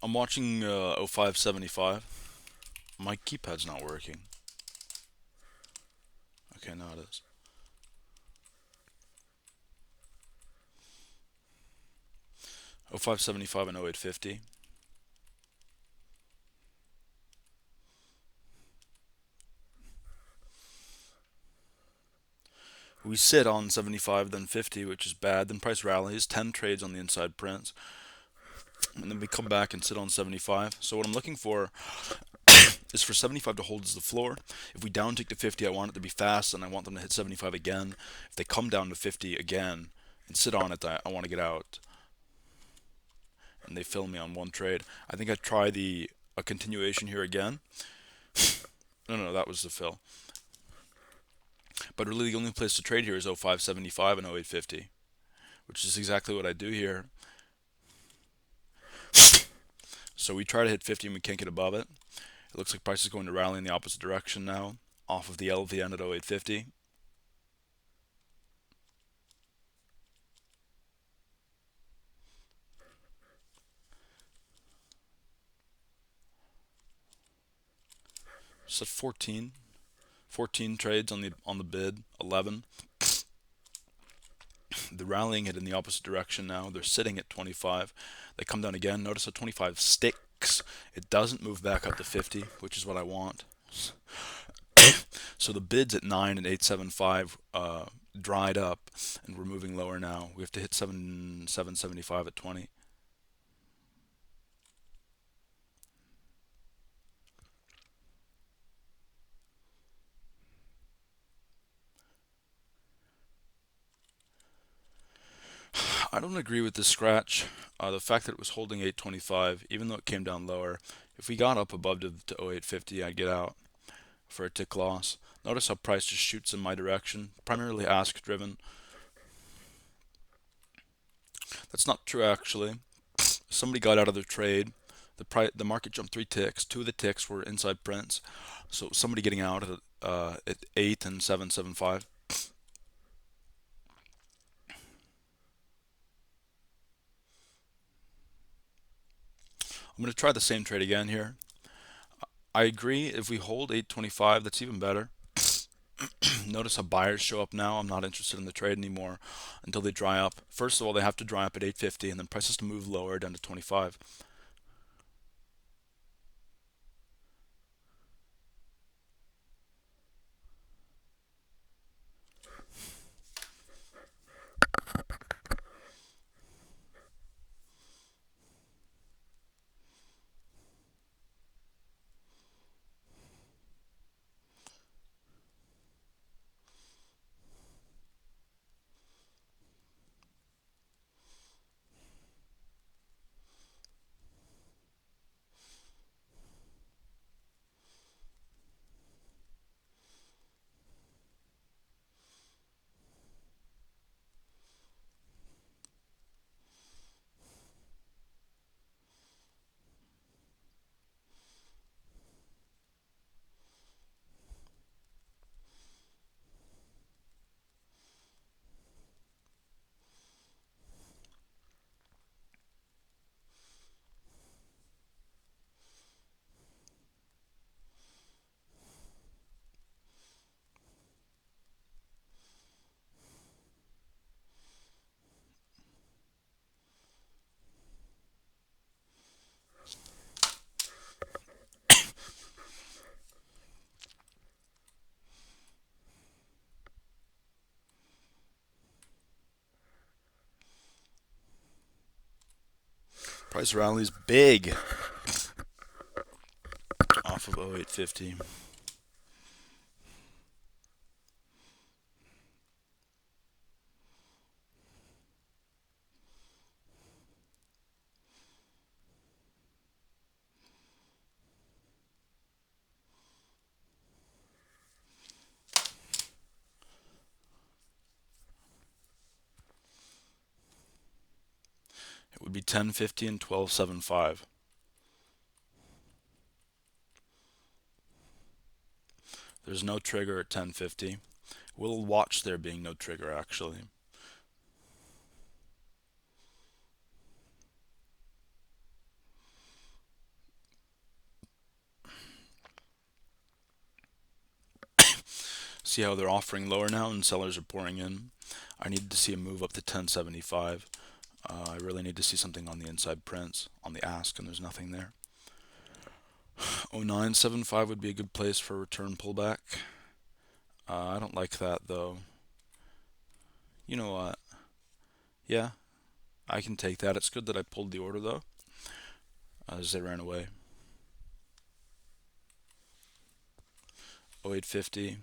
I'm watching 0575. My keypad's not working. Okay, now it is. Oh five seventy five and 0850. We sit on 75, then 50, which is bad. Then price rallies, 10 trades on the inside prints, and then we come back and sit on 75. So what I'm looking for is for 75 to hold as the floor. If we down tick to 50, I want it to be fast, and I want them to hit 75 again. If they come down to 50 again and sit on it, I want to get out. And they fill me on one trade. I think I'd try a continuation here again. No, that was the fill. But really, the only place to trade here is 0575 and 0850, which is exactly what I do here. So we try to hit 50 and we can't get above it. It looks like price is going to rally in the opposite direction now, off of the LVN at 0850. So 14 trades on the bid, 11. The rallying it in the opposite direction now. They're sitting at 25. They come down again. Notice how 25 sticks. It doesn't move back up to 50, which is what I want. So the bids at 9 and 875 dried up, and we're moving lower now. We have to hit 775 at 20. I don't agree with this scratch. The fact that it was holding 825, even though it came down lower, if we got up above to 0850, I'd get out for a tick loss. Notice how price just shoots in my direction, primarily ask driven. That's not true actually. Somebody got out of their trade. The market jumped 3 ticks. 2 of the ticks were inside prints. So somebody getting out at 8 and 775. I'm going to try the same trade again here. I agree, if we hold 825, that's even better. Notice how buyers show up now. I'm not interested in the trade anymore until they dry up. First of all, they have to dry up at 850, and then prices to move lower down to 25. Price rallies big off of 0850. It would be 1050 and 1275. There's no trigger at 1050. We'll watch there being no trigger actually. See how they're offering lower now and sellers are pouring in? I need to see a move up to 1075. I really need to see something on the inside prints, on the ask, and there's nothing there. 0975 would be a good place for a return pullback. I don't like that though. You know what? Yeah, I can take that. It's good that I pulled the order though, as they ran away. 0850.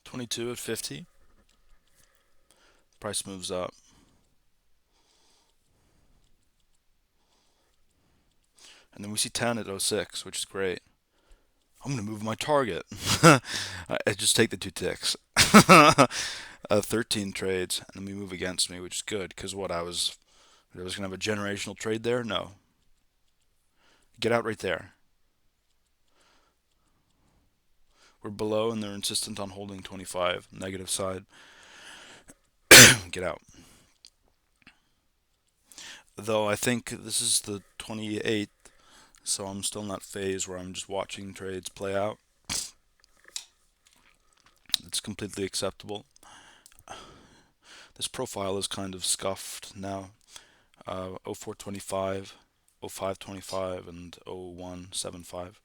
22 at 50. Price moves up. And then we see 10 at 06, which is great. I'm going to move my target. I just take the two ticks. 13 trades, and then we move against me, which is good, because what I was going to have a generational trade there? No. Get out right there. We're below, and they're insistent on holding 25, negative side. Get out. Though I think this is the 28th, so I'm still in that phase where I'm just watching trades play out. It's completely acceptable. This profile is kind of scuffed now. 0425, 0525, and 0175,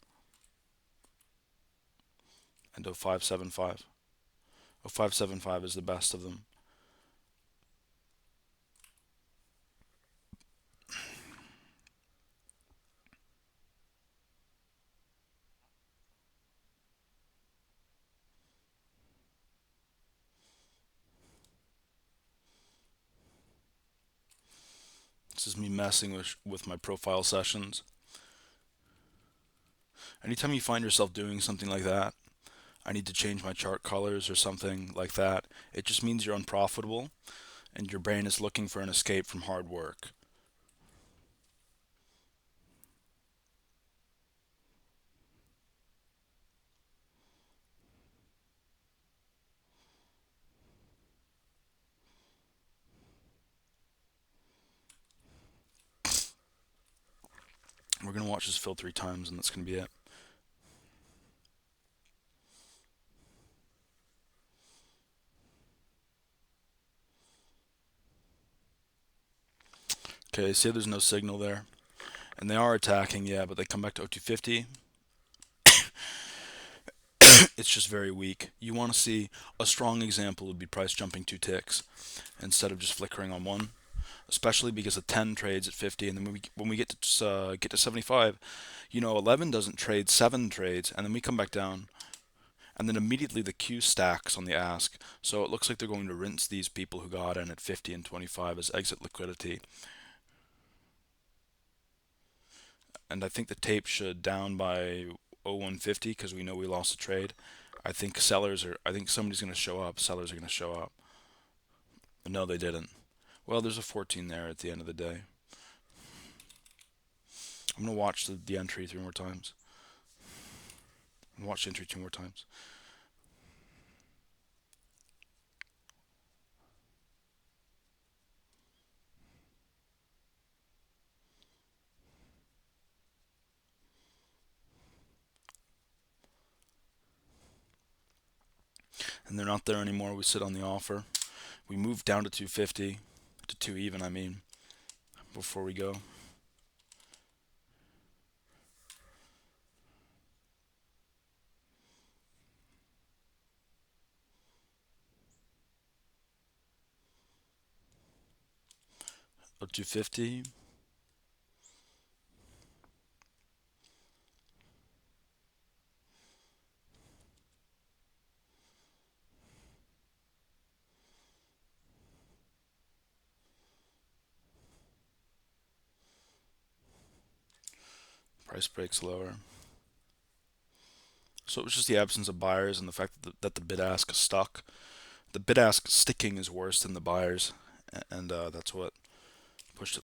and 0575. 0575 is the best of them. This is me messing with my profile sessions. Anytime you find yourself doing something like that, I need to change my chart colors or something like that, it just means you're unprofitable and your brain is looking for an escape from hard work. We're going to watch this fill 3 times and that's going to be it. Okay, see there's no signal there. And they are attacking, yeah, but they come back to 0250. It's just very weak. You want to see a strong example would be price jumping 2 ticks instead of just flickering on one, especially because of 10 trades at 50, and then when we get to 75, 11 doesn't trade 7 trades, and then we come back down, and then immediately the Q stacks on the ask. So it looks like they're going to rinse these people who got in at 50 and 25 as exit liquidity. And I think the tape should down by 0150 because we know we lost the trade. I think somebody's going to show up. Sellers are going to show up. No, they didn't. Well, there's a 14 there at the end of the day. I'm going to watch the entry 3 more times. Watch the entry 2 more times. And they're not there anymore. We sit on the offer. We move down to 250, to 2 even, I mean, before we go. Or 250. Price breaks lower. So it was just the absence of buyers and the fact that the bid ask stuck. The bid ask sticking is worse than the buyers, and that's what pushed it